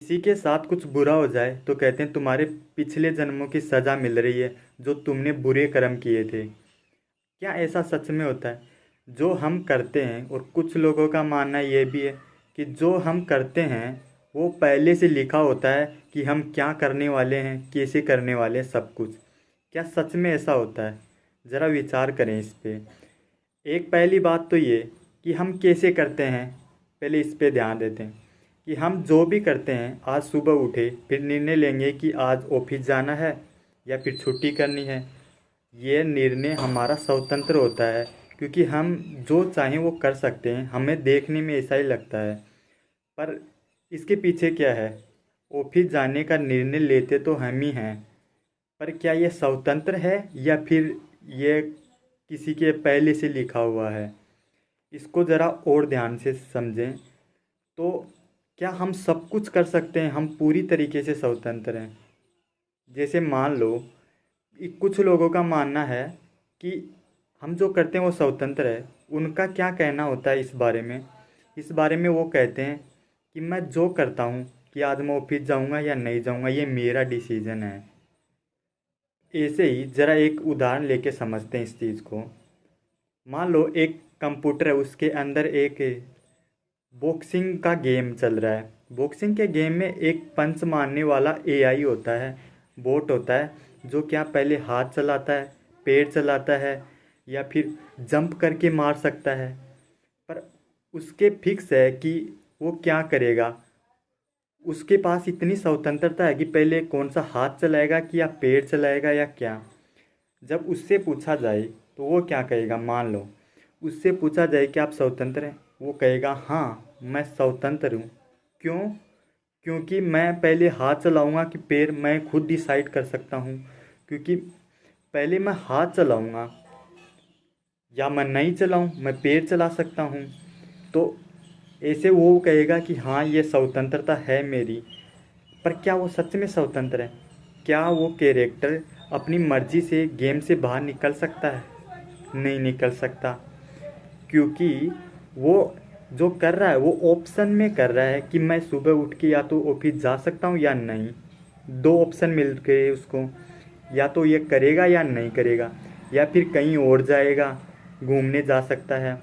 किसी के साथ कुछ बुरा हो जाए तो कहते हैं तुम्हारे पिछले जन्मों की सज़ा मिल रही है जो तुमने बुरे कर्म किए थे। क्या ऐसा सच में होता है? जो हम करते हैं, और कुछ लोगों का मानना ये भी है कि जो हम करते हैं वो पहले से लिखा होता है कि हम क्या करने वाले हैं, कैसे करने वाले हैं, सब कुछ। क्या सच में ऐसा होता है? ज़रा विचार करें इस पे। एक पहली बात तो ये कि हम कैसे करते हैं, पहले इस पे ध्यान देते हैं कि हम जो भी करते हैं, आज सुबह उठे फिर निर्णय लेंगे कि आज ऑफिस जाना है या फिर छुट्टी करनी है। ये निर्णय हमारा स्वतंत्र होता है, क्योंकि हम जो चाहें वो कर सकते हैं। हमें देखने में ऐसा ही लगता है, पर इसके पीछे क्या है? ऑफिस जाने का निर्णय लेते तो हम ही हैं, पर क्या ये स्वतंत्र है या फिर ये किसी के पहले से लिखा हुआ है? इसको ज़रा और ध्यान से समझें तो क्या हम सब कुछ कर सकते हैं? हम पूरी तरीके से स्वतंत्र हैं? जैसे मान लो कुछ लोगों का मानना है कि हम जो करते हैं वो स्वतंत्र है। उनका क्या कहना होता है इस बारे में वो कहते हैं कि मैं जो करता हूँ कि आज मैं ऑफिस जाऊँगा या नहीं जाऊँगा, ये मेरा डिसीजन है। ऐसे ही ज़रा एक उदाहरण लेके समझते हैं इस चीज़ को। मान लो एक कंप्यूटर है, उसके अंदर एक बॉक्सिंग का गेम चल रहा है। बॉक्सिंग के गेम में एक पंच मारने वाला एआई होता है, बोट होता है, जो क्या पहले हाथ चलाता है, पैर चलाता है, या फिर जंप करके मार सकता है। पर उसके फिक्स है कि वो क्या करेगा। उसके पास इतनी स्वतंत्रता है कि पहले कौन सा हाथ चलाएगा कि या पैर चलाएगा या क्या। जब उससे पूछा जाए तो वो क्या कहेगा? मान लो उससे पूछा जाए कि आप स्वतंत्र हैं, वो कहेगा हाँ मैं स्वतंत्र हूँ। क्यों? क्योंकि मैं पहले हाथ चलाऊँगा कि पैर, मैं खुद डिसाइड कर सकता हूँ। क्योंकि पहले मैं हाथ चलाऊँगा या मैं नहीं चलाऊँ, मैं पैर चला सकता हूँ। तो ऐसे वो कहेगा कि हाँ ये स्वतंत्रता है मेरी। पर क्या वो सच में स्वतंत्र है? क्या वो कैरेक्टर अपनी मर्जी से गेम से बाहर निकल सकता है? नहीं निकल सकता, क्योंकि वो जो कर रहा है वो ऑप्शन में कर रहा है कि मैं सुबह उठ के या तो ऑफिस जा सकता हूँ या नहीं। दो ऑप्शन मिल गए उसको, या तो ये करेगा या नहीं करेगा, या फिर कहीं और जाएगा, घूमने जा सकता है।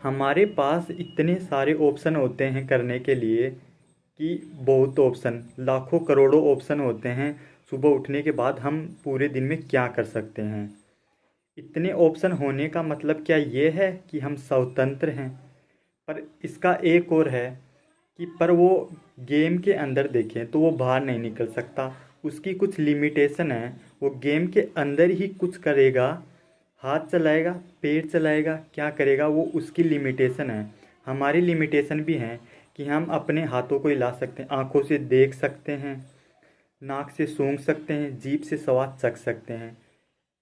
हमारे पास इतने सारे ऑप्शन होते हैं करने के लिए कि बहुत ऑप्शन, लाखों करोड़ों ऑप्शन होते हैं। सुबह उठने के बाद हम पूरे दिन में क्या कर सकते हैं? इतने ऑप्शन होने का मतलब क्या ये है कि हम स्वतंत्र हैं? पर इसका एक और है कि पर वो गेम के अंदर देखें तो वो बाहर नहीं निकल सकता। उसकी कुछ लिमिटेशन है। वो गेम के अंदर ही कुछ करेगा, हाथ चलाएगा, पैर चलाएगा, क्या करेगा, वो उसकी लिमिटेशन है। हमारी लिमिटेशन भी हैं कि हम अपने हाथों को हिला सकते हैं, आँखों से देख सकते हैं, नाक से सूंघ सकते हैं, जीभ से स्वाद चख सकते हैं।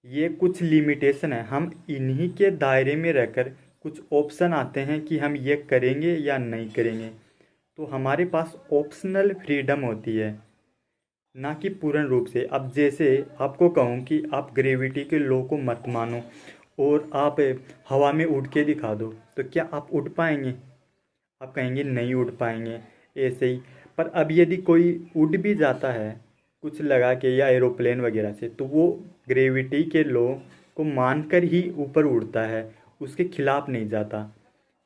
ये कुछ लिमिटेशन है। हम इन्हीं के दायरे में रहकर कुछ ऑप्शन आते हैं कि हम ये करेंगे या नहीं करेंगे। तो हमारे पास ऑप्शनल फ्रीडम होती है, ना कि पूर्ण रूप से। अब जैसे आपको कहूँ कि आप ग्रेविटी के लॉ को मत मानो और आप हवा में उड़ के दिखा दो, तो क्या आप उड़ पाएंगे? आप कहेंगे नहीं उड़ पाएंगे। ऐसे ही, पर अब यदि कोई उड़ भी जाता है कुछ लगा के या एरोप्लेन वगैरह से, तो वो ग्रेविटी के लॉ को मानकर ही ऊपर उड़ता है, उसके खिलाफ नहीं जाता।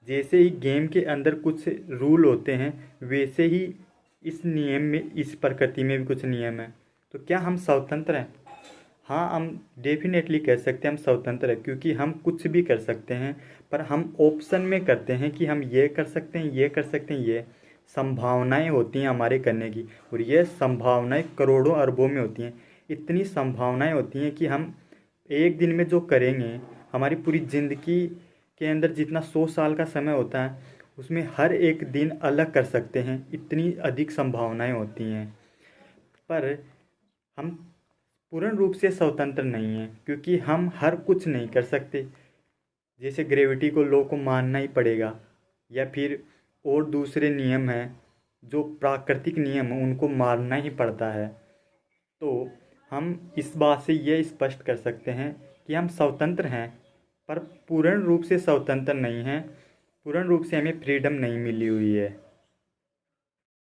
जैसे ही गेम के अंदर कुछ रूल होते हैं, वैसे ही इस नियम में, इस प्रकृति में भी कुछ नियम है। तो क्या हम स्वतंत्र हैं? हाँ, हम डेफिनेटली कह सकते हैं हम स्वतंत्र हैं, क्योंकि हम कुछ भी कर सकते हैं। पर हम ऑप्शन में करते हैं कि हम ये कर सकते हैं, ये कर सकते हैं। ये संभावनाएं होती हैं हमारे करने की, और ये संभावनाएं करोड़ों अरबों में होती हैं। इतनी संभावनाएं होती हैं कि हम एक दिन में जो करेंगे, हमारी पूरी ज़िंदगी के अंदर जितना 100 साल का समय होता है, उसमें हर एक दिन अलग कर सकते हैं। इतनी अधिक संभावनाएं होती हैं। पर हम पूर्ण रूप से स्वतंत्र नहीं हैं, क्योंकि हम हर कुछ नहीं कर सकते। जैसे ग्रेविटी को लॉ को मानना ही पड़ेगा, या फिर और दूसरे नियम हैं जो प्राकृतिक नियम हैं, उनको मानना ही पड़ता है। तो हम इस बात से ये स्पष्ट कर सकते हैं कि हम स्वतंत्र हैं, पर पूर्ण रूप से स्वतंत्र नहीं हैं। पूर्ण रूप से हमें फ्रीडम नहीं मिली हुई है।